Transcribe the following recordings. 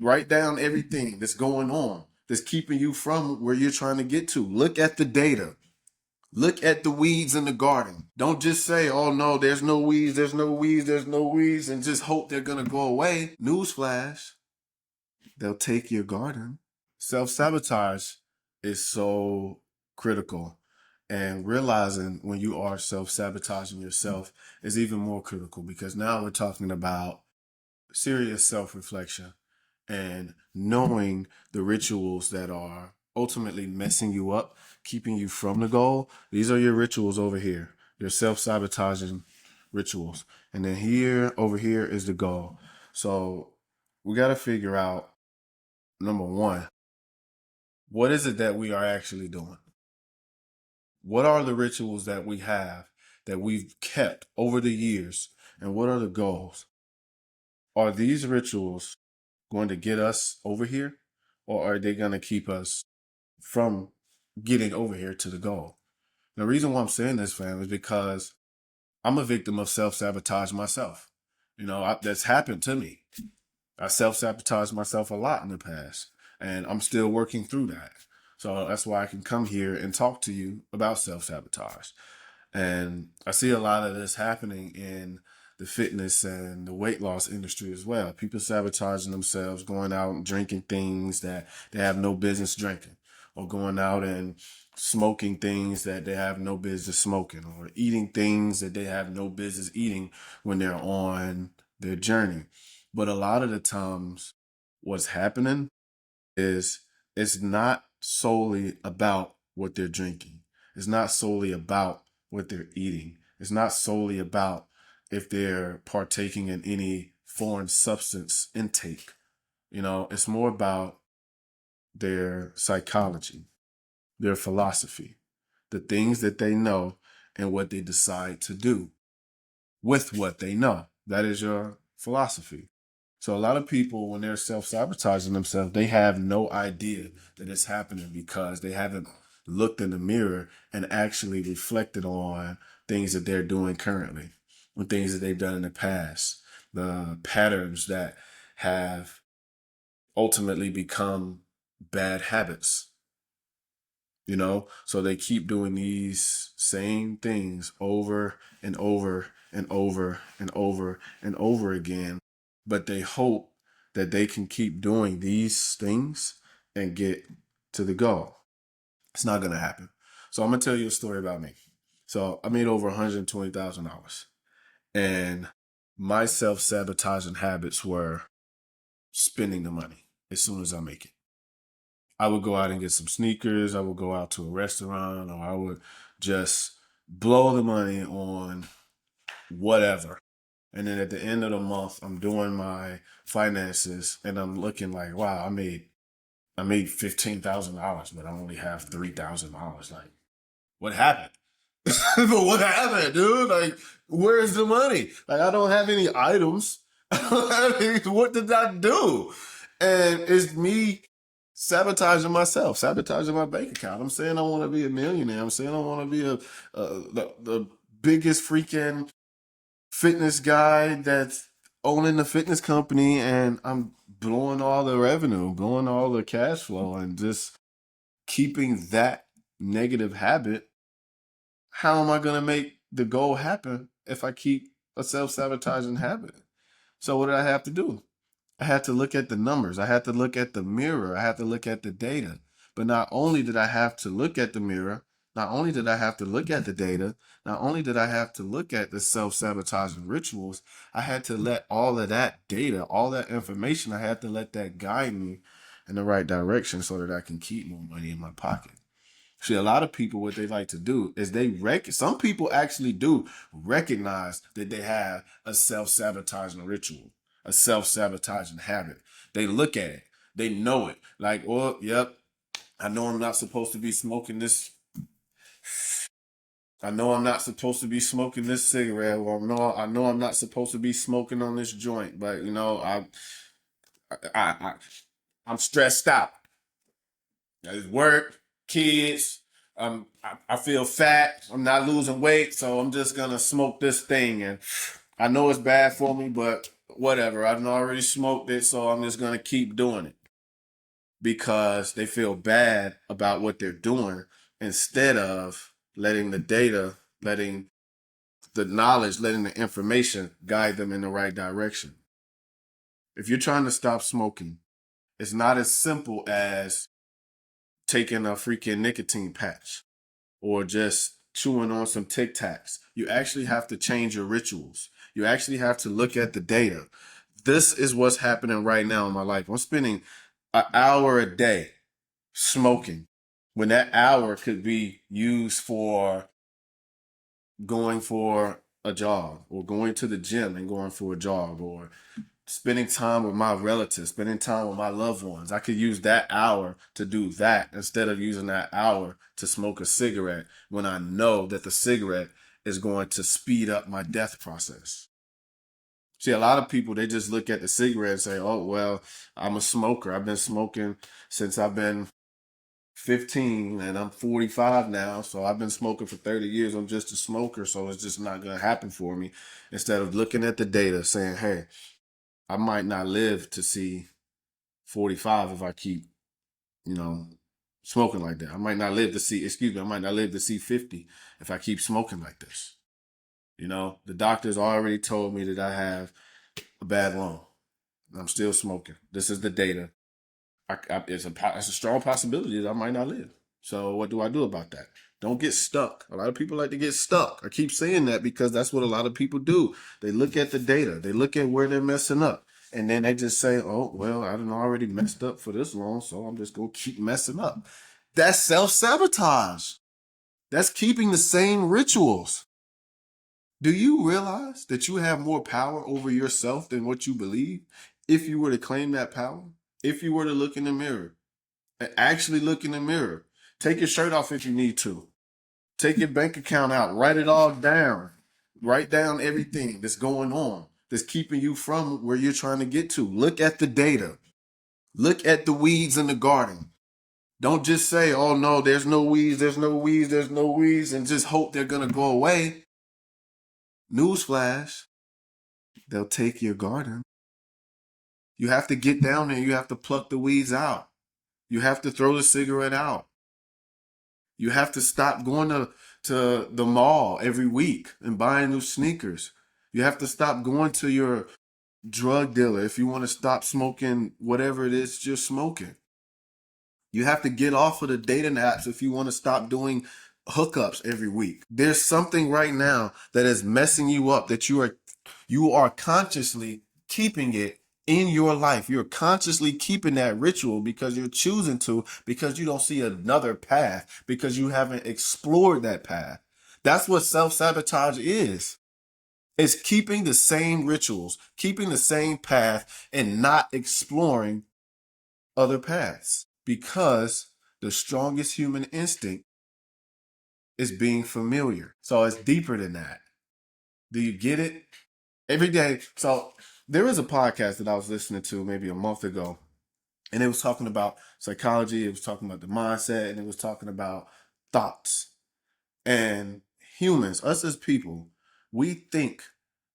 Write down everything that's going on that's keeping you from where you're trying to get to. Look at the data. Look at the weeds in the garden. Don't just say, oh no, there's no weeds, there's no weeds, there's no weeds, and just hope they're going to go away. Newsflash, they'll take your garden. Self-sabotage is so critical. And realizing when you are self-sabotaging yourself is even more critical, because now we're talking about serious self-reflection and knowing the rituals that are ultimately messing you up, keeping you from the goal. These are your rituals over here, your self-sabotaging rituals. And then here, over here is the goal. So we got to figure out, number one, what is it that we are actually doing? What are the rituals that we have that we've kept over the years? And what are the goals? Are these rituals going to get us over here, or are they going to keep us from getting over here to the goal? The reason why I'm saying this, fam, is because I'm a victim of self-sabotage myself. That's happened to me. I self-sabotaged myself a lot in the past, and I'm still working through that. So that's why I can come here and talk to you about self-sabotage. And I see a lot of this happening in the fitness and the weight loss industry as well. People sabotaging themselves, going out and drinking things that they have no business drinking, or going out and smoking things that they have no business smoking, or eating things that they have no business eating when they're on their journey. But a lot of the times what's happening is it's not solely about what they're drinking. It's not solely about what they're eating. It's not solely about if they're partaking in any foreign substance intake. It's more about their psychology, their philosophy, the things that they know, and what they decide to do with what they know. That is your philosophy. So a lot of people, when they're self-sabotaging themselves, they have no idea that it's happening because they haven't looked in the mirror and actually reflected on things that they're doing currently, and things that they've done in the past, the patterns that have ultimately become bad habits. So they keep doing these same things over and over and over and over and over again, but they hope that they can keep doing these things and get to the goal. It's not going to happen. So I'm going to tell you a story about me. So I made over $120,000, and my self-sabotaging habits were spending the money as soon as I make it. I would go out and get some sneakers. I would go out to a restaurant, or I would just blow the money on whatever. And then at the end of the month, I'm doing my finances and I'm looking like, wow, I made $15,000, but I only have $3,000. Like, what happened? But what happened, dude? Like, where's the money? Like, I don't have any items. What did I do? And it's me sabotaging myself, sabotaging my bank account. I'm saying I want to be a millionaire. I'm saying I want to be the biggest freaking fitness guy that's owning the fitness company, and I'm blowing all the revenue, blowing all the cash flow, and just keeping that negative habit. How am I going to make the goal happen if I keep a self-sabotaging habit? So what did I have to do? I had to look at the numbers. I had to look at the mirror. I had to look at the data. But not only did I have to look at the mirror, not only did I have to look at the data, not only did I have to look at the self-sabotaging rituals, I had to let all of that data, all that information, I had to let that guide me in the right direction so that I can keep more money in my pocket. See, a lot of people, what they like to do is some people actually do recognize that they have a self-sabotaging ritual, a self-sabotaging habit. They look at it. They know it. Like, oh, yep, I know I'm not supposed to be smoking this. I know I'm not supposed to be smoking this cigarette, or I know I'm not supposed to be smoking on this joint, but I I'm stressed out. It's work, kids. I feel fat. I'm not losing weight, so I'm just gonna smoke this thing. And I know it's bad for me, but whatever, I've already smoked it, so I'm just going to keep doing it because they feel bad about what they're doing instead of letting the data, letting the knowledge, letting the information guide them in the right direction. If you're trying to stop smoking, it's not as simple as taking a freaking nicotine patch or just chewing on some Tic Tacs. You actually have to change your rituals. You actually have to look at the data. This is what's happening right now in my life. I'm spending an hour a day smoking when that hour could be used for going for a jog or going to the gym and going for a jog or spending time with my relatives, spending time with my loved ones. I could use that hour to do that instead of using that hour to smoke a cigarette when I know that the cigarette is going to speed up my death process. See, a lot of people, they just look at the cigarette and say, oh, well, I'm a smoker. I've been smoking since I've been 15 and I'm 45 now. So I've been smoking for 30 years. I'm just a smoker. So it's just not going to happen for me. Instead of looking at the data saying, hey, I might not live to see 45 if I keep, smoking like that. I might not live to see, I might not live to see 50 if I keep smoking like this. The doctors already told me that I have a bad lung. I'm still smoking. This is the data. It's a strong possibility that I might not live. So what do I do about that? Don't get stuck. A lot of people like to get stuck. I keep saying that because that's what a lot of people do. They look at the data. They look at where they're messing up. And then they just say, oh, well, I done already messed up for this long, so I'm just going to keep messing up. That's self-sabotage. That's keeping the same rituals. Do you realize that you have more power over yourself than what you believe? If you were to claim that power, if you were to look in the mirror and actually look in the mirror, take your shirt off if you need to. Take your bank account out, write it all down. Write down everything that's going on, that's keeping you from where you're trying to get to. Look at the data. Look at the weeds in the garden. Don't just say, oh no, there's no weeds, there's no weeds, there's no weeds, and just hope they're going to go away. Newsflash, they'll take your garden. You have to get down there. You have to pluck the weeds out. You have to throw the cigarette out. You have to stop going to the mall every week and buying new sneakers. You have to stop going to your drug dealer if you want to stop smoking whatever it is you're smoking. You have to get off of the dating apps if you want to stop doing hookups every week. There's something right now that is messing you up that you are consciously keeping it in your life. You're consciously keeping that ritual because you're choosing to, because you don't see another path, because you haven't explored that path. That's what self-sabotage is. It's keeping the same rituals, keeping the same path, and not exploring other paths because the strongest human instinct is being familiar. So it's deeper than that. Do you get it? Every day. So there was a podcast that I was listening to maybe a month ago, and it was talking about psychology. It was talking about the mindset, and it was talking about thoughts. And humans, us as people, we think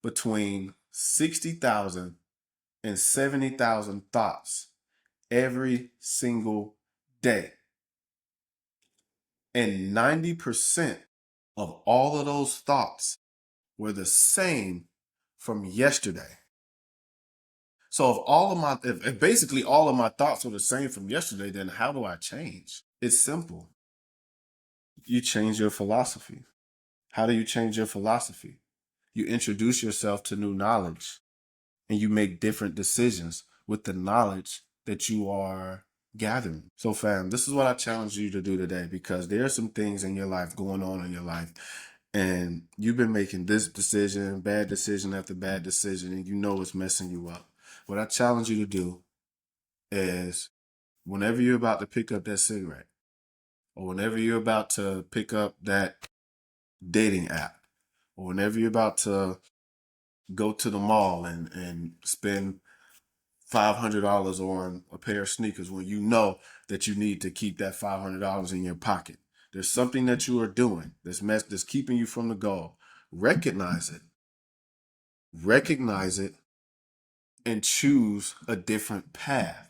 between 60,000 and 70,000 thoughts every single day. And 90% of all of those thoughts were the same from yesterday. So if basically all of my thoughts are the same from yesterday, then how do I change? It's simple. You change your philosophy. How do you change your philosophy? You introduce yourself to new knowledge and you make different decisions with the knowledge that you are gathering. So fam, this is what I challenge you to do today, because there are some things in your life going on in your life and you've been making this decision, bad decision after bad decision, and you know it's messing you up. What I challenge you to do is whenever you're about to pick up that cigarette or whenever you're about to pick up that dating app or whenever you're about to go to the mall and spend $500 on a pair of sneakers when you know that you need to keep that $500 in your pocket. There's something that you are doing that's keeping you from the goal. Recognize it. Recognize it and choose a different path.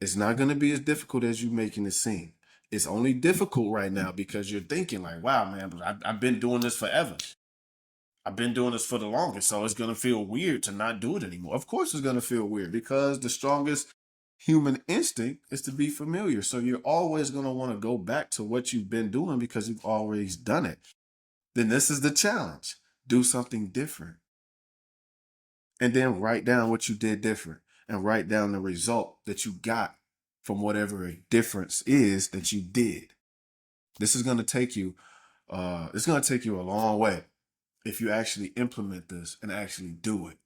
It's not going to be as difficult as you making it seem. It's only difficult right now because you're thinking like, wow, man, but I've been doing this forever. I've been doing this for the longest, so it's going to feel weird to not do it anymore. Of course, it's going to feel weird because the strongest human instinct is to be familiar. So you're always going to want to go back to what you've been doing because you've always done it. Then this is the challenge. Do something different. And then write down what you did different and write down the result that you got from whatever a difference is that you did. This is going to take you, it's going to take you a long way if you actually implement this and actually do it.